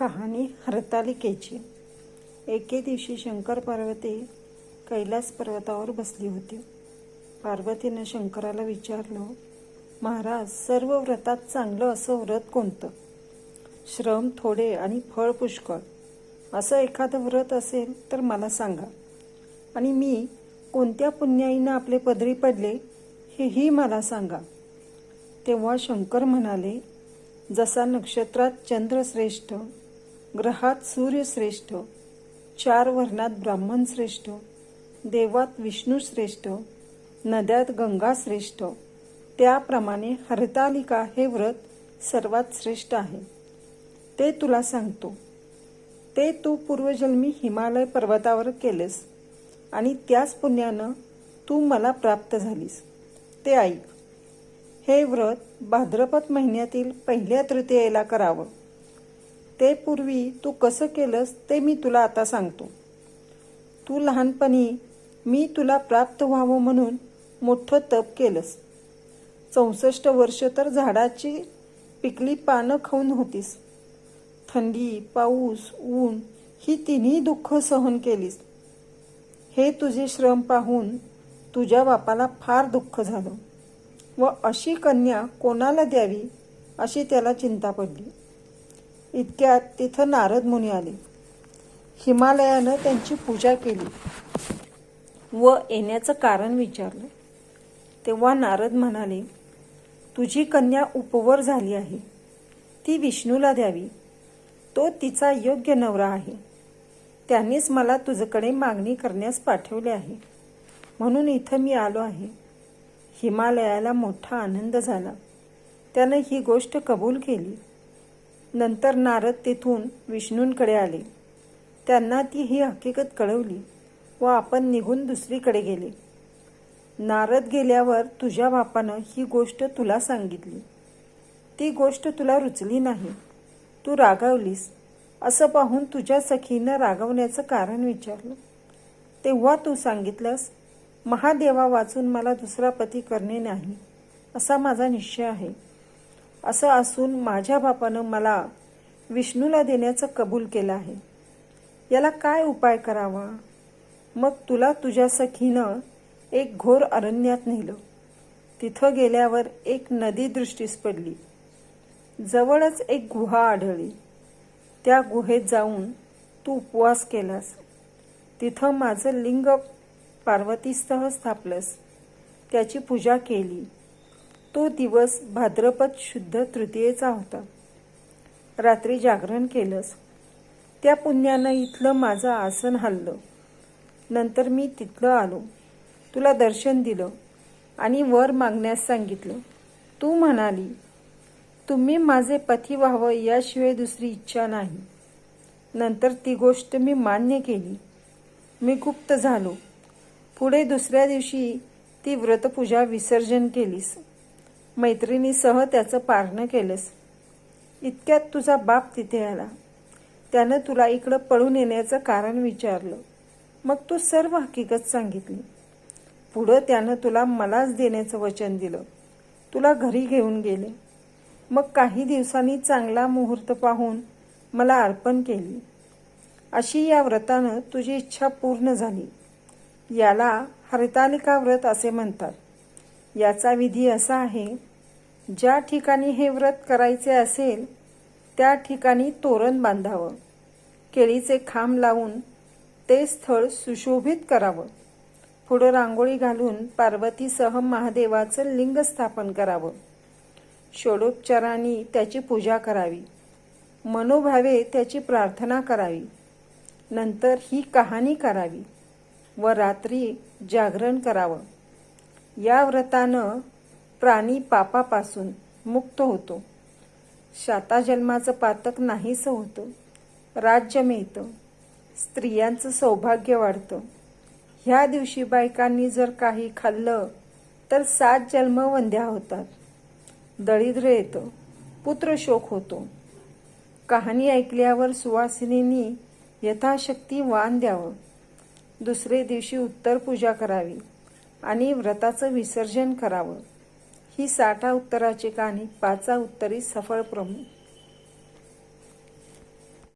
कहाणी हरतालिकेची। एके दिवशी शंकर पार्वती कैलास पर्वतावर बसली होती। पार्वतीने शंकराला विचारलं, महाराज, सर्व व्रतात चांगलं असं व्रत कोणतं? श्रम थोडे आणि फळ पुष्कळ असं एखादं व्रत असेल तर मला सांगा, आणि मी कोणत्या पुण्याईनं आपले पदरी पडले हेही मला सांगा. तेव्हा शंकर म्हणाले, जसा नक्षत्रात चंद्र श्रेष्ठ, ग्रहात सूर्य श्रेष्ठ, 4 वर्णात ब्राह्मण श्रेष्ठ, देवात विष्णू श्रेष्ठ, नद्यात गंगा श्रेष्ठ, त्याप्रमाणे हरतालिका हे व्रत सर्वात श्रेष्ठ आहे. ते तुला सांगतो. ते तू पूर्वजन्मी हिमालय पर्वतावर केलेस आणि त्याच पुण्यानं तू मला प्राप्त झालीस. ते ऐक. हे व्रत भाद्रपद महिन्यातील पहिल्या तृतीयेला करावं. ते पूर्वी तू कसं केलंस ते मी तुला आता सांगतो. तू लहानपणी मी तुला प्राप्त व्हावं म्हणून मोठं तप केलंस. 64 वर्ष तर झाडाची पिकली पानं खाऊन होतीस. थंडी, पाऊस, ऊन ही तिन्ही दुःख सहन केलीस. हे तुझे श्रम पाहून तुझ्या बापाला फार दुःख झालं व अशी कन्या कोणाला द्यावी अशी त्याला चिंता पडली. इतक्यात तिथं नारद मुनी आले. हिमालयानं त्यांची पूजा केली व येण्याचं कारण विचारलं. तेव्हा नारद म्हणाले, तुझी कन्या उपवर झाली आहे. ती विष्णूला द्यावी. तो तिचा योग्य नवरा आहे. त्यानेच मला तुझ्याकडे मागणी करण्यास पाठवले आहे. म्हणून इथं मी आलो आहे. हिमालयाला मोठा आनंद झाला. त्यानं ही गोष्ट कबूल केली. नंतर नारद तिथून विष्णूंकडे आले. त्यांना ती ही हकीकत कळवली व आपण निघून दुसरीकडे गेले. नारद गेल्यावर तुझ्या बापानं ही गोष्ट तुला सांगितली. ती गोष्ट तुला रुचली नाही. तू रागावलीस. असं पाहून तुझ्या सखीनं रागवण्याचं कारण विचारलं. तेव्हा तू सांगितलंस, महादेवा वाचून मला दुसरा पती करणे नाही असा माझा निश्चय आहे. असं असून माझ्या बापानं मला विष्णूला देण्याचं कबूल केलं आहे. याला काय उपाय करावा? मग तुला तुझ्या सखीनं एक घोर अरण्यात नेलं. तिथं गेल्यावर एक नदी दृष्टीस पडली. जवळच एक गुहा आढळली. त्या गुहेत जाऊन तू उपवास केलास. तिथं माझं लिंग पार्वतीसह स्थापलंस. त्याची पूजा केली. तो दिवस भाद्रपद शुद्ध तृतीयेचा होता. रात्री जागरण केलंस. त्या पुण्यानं इथलं माझं आसन हललं. नंतर मी तिथलं आलो. तुला दर्शन दिलं आणि वर मागण्यास सांगितलं. तू म्हणाली, तुम्ही माझे पती व्हावं याशिवाय दुसरी इच्छा नाही. नंतर ती गोष्ट मी मान्य केली. मी गुप्त झालो. पुढे दुसऱ्या दिवशी ती व्रतपूजा विसर्जन केलीस. मैत्रिणीसह त्याचं पारणं केलंस. इतक्यात तुझा बाप तिथे आला. त्यानं तुला इकडं पळून येण्याचं कारण विचारलं. मग तू सर्व हकीकत सांगितली. पुढं त्यानं तुला मलाच देण्याचं वचन दिलं. तुला घरी घेऊन गेले. मग काही दिवसांनी चांगला मुहूर्त पाहून मला अर्पण केली. अशी या व्रतानं तुझी इच्छा पूर्ण झाली. याला हरतालिका व्रत असे म्हणतात. याचा विधी असा आहे, ज्या ठिकाणी हे व्रत करायचे असेल त्या ठिकाणी तोरण बांधावं. केळीचे खांब लावून ते स्थळ सुशोभित करावं. पुढं रांगोळी घालून पार्वतीसह महादेवाचं लिंग स्थापन करावं. षोडोपचारांनी त्याची पूजा करावी. मनोभावे त्याची प्रार्थना करावी. नंतर ही कहाणी करावी व रात्री जागरण करावं. या व्रतानं प्राणी पापापासून मुक्त होतो. शाताजन्माचं पातक नाहीसं होतं. राज्य मिळतं. स्त्रियांचं सौभाग्य वाढतं. ह्या दिवशी बायकांनी जर काही खाल्लं तर 7 जन्म वंध्या होतात. दरिद्र येतं. पुत्रशोक होतो. कहाणी ऐकल्यावर सुवासिनींनी यथाशक्ती वाण द्यावं. दुसरे दिवशी उत्तर पूजा करावी आणि व्रताचं विसर्जन करावं. ही 60 उत्तराची कहाणी 5 उत्तरी सफळ